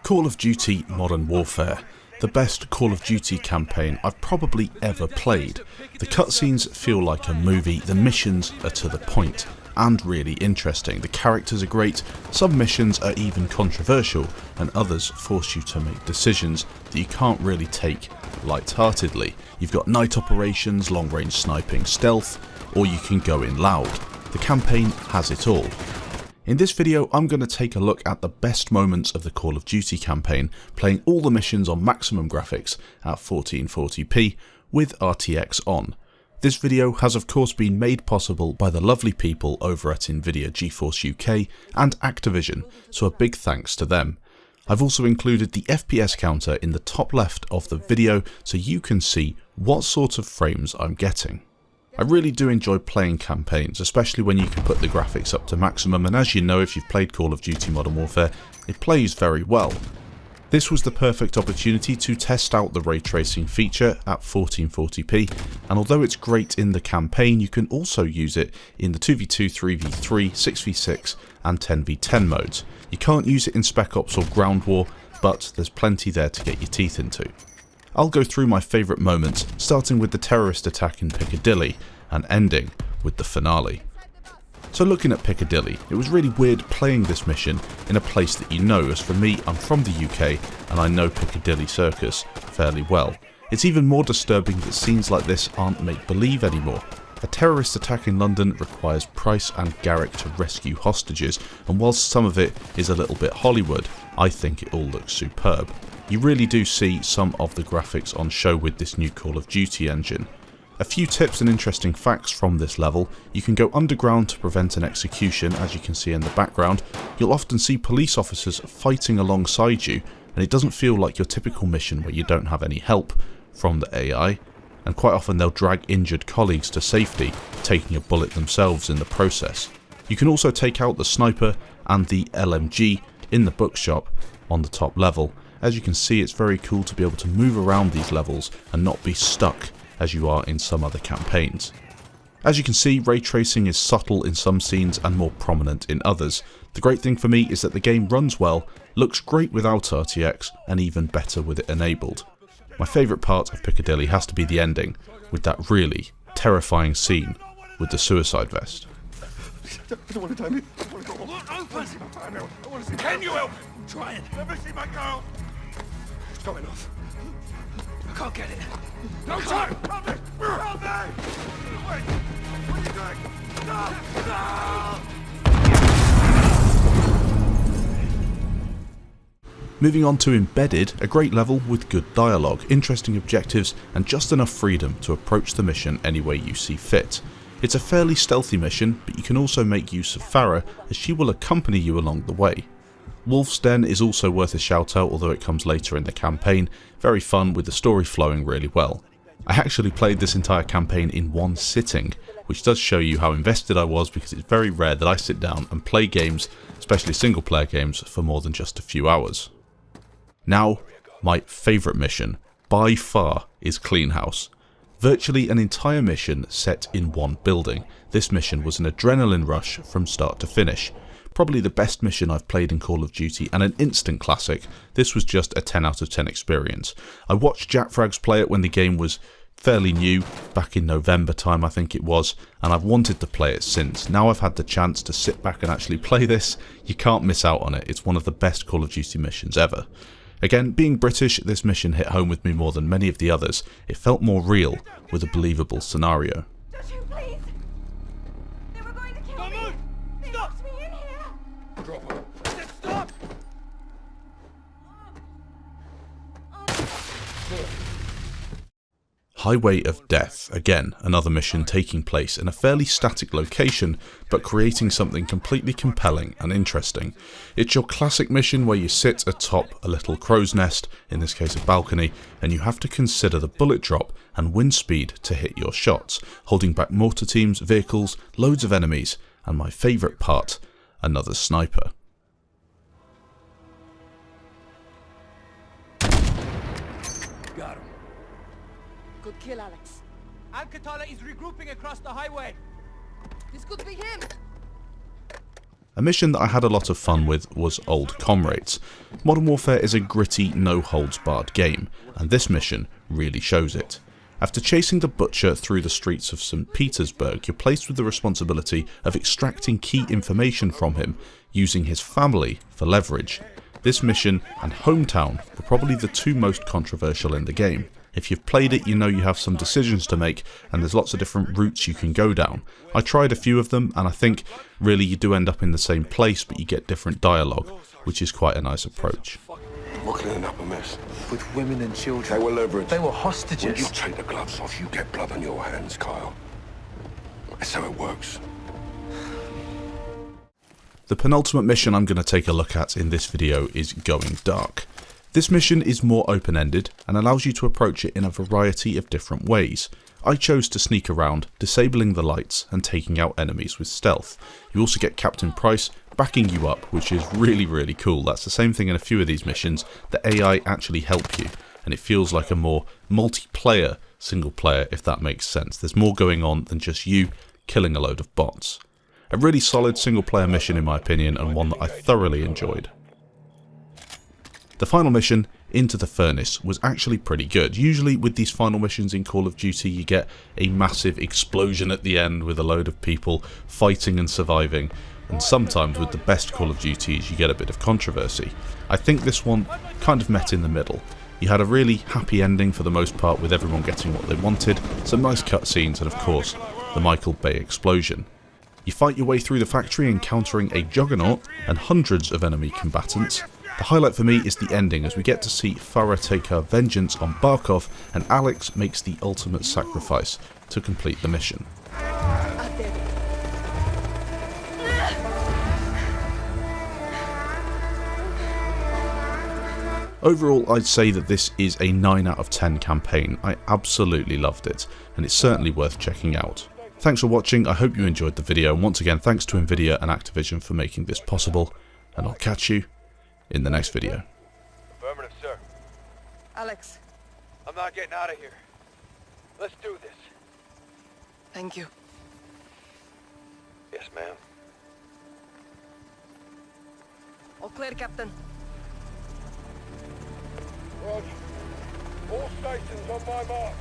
Call of Duty Modern Warfare, the best Call of Duty campaign I've probably ever played. The cutscenes feel like a movie, the missions are to the point and really interesting. The characters are great, some missions are even controversial and others force you to make decisions that you can't really take light-heartedly. You've got night operations, long-range sniping, stealth, or you can go in loud. The campaign has it all. In this video I'm going to take a look at the best moments of the Call of Duty campaign, playing all the missions on maximum graphics at 1440p with RTX on. This video has of course been made possible by the lovely people over at Nvidia GeForce UK and Activision, so a big thanks to them. I've also included the FPS counter in the top left of the video so you can see what sort of frames I'm getting. I really do enjoy playing campaigns, especially when you can put the graphics up to maximum, and as you know if you've played Call of Duty Modern Warfare, it plays very well. This was the perfect opportunity to test out the ray tracing feature at 1440p, and although it's great in the campaign, you can also use it in the 2v2, 3v3, 6v6 and 10v10 modes. You can't use it in Spec Ops or Ground War, but there's plenty there to get your teeth into. I'll go through my favourite moments, starting with the terrorist attack in Piccadilly and ending with the finale. So looking at Piccadilly, it was really weird playing this mission in a place that you know, as for me I'm from the UK and I know Piccadilly Circus fairly well. It's even more disturbing that scenes like this aren't make-believe anymore. A terrorist attack in London requires Price and Garrick to rescue hostages, and whilst some of it is a little bit Hollywood, I think it all looks superb. You really do see some of the graphics on show with this new Call of Duty engine. A few tips and interesting facts from this level: you can go underground to prevent an execution, as you can see in the background. You'll often see police officers fighting alongside you, and it doesn't feel like your typical mission where you don't have any help from the AI, and quite often they'll drag injured colleagues to safety, taking a bullet themselves in the process. You can also take out the sniper and the LMG in the bookshop on the top level. As you can see, it's very cool to be able to move around these levels and not be stuck as you are in some other campaigns. As you can see, ray tracing is subtle in some scenes and more prominent in others. The great thing for me is that the game runs well, looks great without RTX, and even better with it enabled. My favourite part of Piccadilly has to be the ending, with that really terrifying scene with the suicide vest. I don't want to die. I want to go home. I want to see my family. I want to see. Can you help? I'm trying. Let me see my girl. It's going off. I can't get it. No time. Help me! Help me! Wait. What are you doing? No! No! Moving on to Embedded, a great level with good dialogue, interesting objectives and just enough freedom to approach the mission any way you see fit. It's a fairly stealthy mission, but you can also make use of Farah as she will accompany you along the way. Wolf's Den is also worth a shout out, although it comes later in the campaign. Very fun with the story flowing really well. I actually played this entire campaign in one sitting, which does show you how invested I was, because it's very rare that I sit down and play games, especially single player games, for more than just a few hours. Now, my favourite mission, by far, is Clean House. Virtually an entire mission set in one building. This mission was an adrenaline rush from start to finish. Probably the best mission I've played in Call of Duty and an instant classic. This was just a 10 out of 10 experience. I watched Jack Frags play it when the game was fairly new, back in November time I think it was, and I've wanted to play it since. Now I've had the chance to sit back and actually play this, you can't miss out on it. It's one of the best Call of Duty missions ever. Again, being British, this mission hit home with me more than many of the others. It felt more real, with a believable scenario. Don't you please? They were going to kill me. They locked me in here. Drop her. Stop! Highway of Death, again another mission taking place in a fairly static location but creating something completely compelling and interesting. It's your classic mission where you sit atop a little crow's nest, in this case a balcony, and you have to consider the bullet drop and wind speed to hit your shots, holding back mortar teams, vehicles, loads of enemies, and my favourite part, another sniper. Got him. Good kill, Alex. Al-Qatala is regrouping across the highway. This could be him. A mission that I had a lot of fun with was Old Comrades. Modern Warfare is a gritty, no-holds-barred game, and this mission really shows it. After chasing the Butcher through the streets of St. Petersburg, you're placed with the responsibility of extracting key information from him, using his family for leverage. This mission and Hometown were probably the two most controversial in the game. If you've played it, you know you have some decisions to make, and there's lots of different routes you can go down. I tried a few of them, and I think really you do end up in the same place, but you get different dialogue, which is quite a nice approach. We're cleaning up a mess. With women and children. They were leverage. They were When hostages. you take the gloves off, you get blood on your hands, Kyle. That's how it works. The penultimate mission I'm going to take a look at in this video is Going Dark. This mission is more open-ended and allows you to approach it in a variety of different ways. I chose to sneak around, disabling the lights and taking out enemies with stealth. You also get Captain Price backing you up, which is really cool. That's the same thing in a few of these missions. The AI actually help you, and it feels like a more multiplayer single player, if that makes sense. There's more going on than just you killing a load of bots. A really solid single player mission in my opinion, and one that I thoroughly enjoyed. The final mission, Into the Furnace, was actually pretty good. Usually with these final missions in Call of Duty you get a massive explosion at the end with a load of people fighting and surviving, and sometimes with the best Call of Duties you get a bit of controversy. I think this one kind of met in the middle. You had a really happy ending for the most part, with everyone getting what they wanted, some nice cutscenes, and of course the Michael Bay explosion. You fight your way through the factory encountering a juggernaut and hundreds of enemy combatants. The highlight for me is the ending, as we get to see Farah take her vengeance on Barkov, and Alex makes the ultimate sacrifice to complete the mission. Overall, I'd say that this is a 9 out of 10 campaign. I absolutely loved it, and it's certainly worth checking out. Thanks for watching, I hope you enjoyed the video, and once again thanks to Nvidia and Activision for making this possible, and I'll catch you in the next video. Affirmative, sir. Alex, I'm not getting out of here. Let's do this. thank you. Yes, ma'am. All clear, Captain. Roger. All stations on my mark.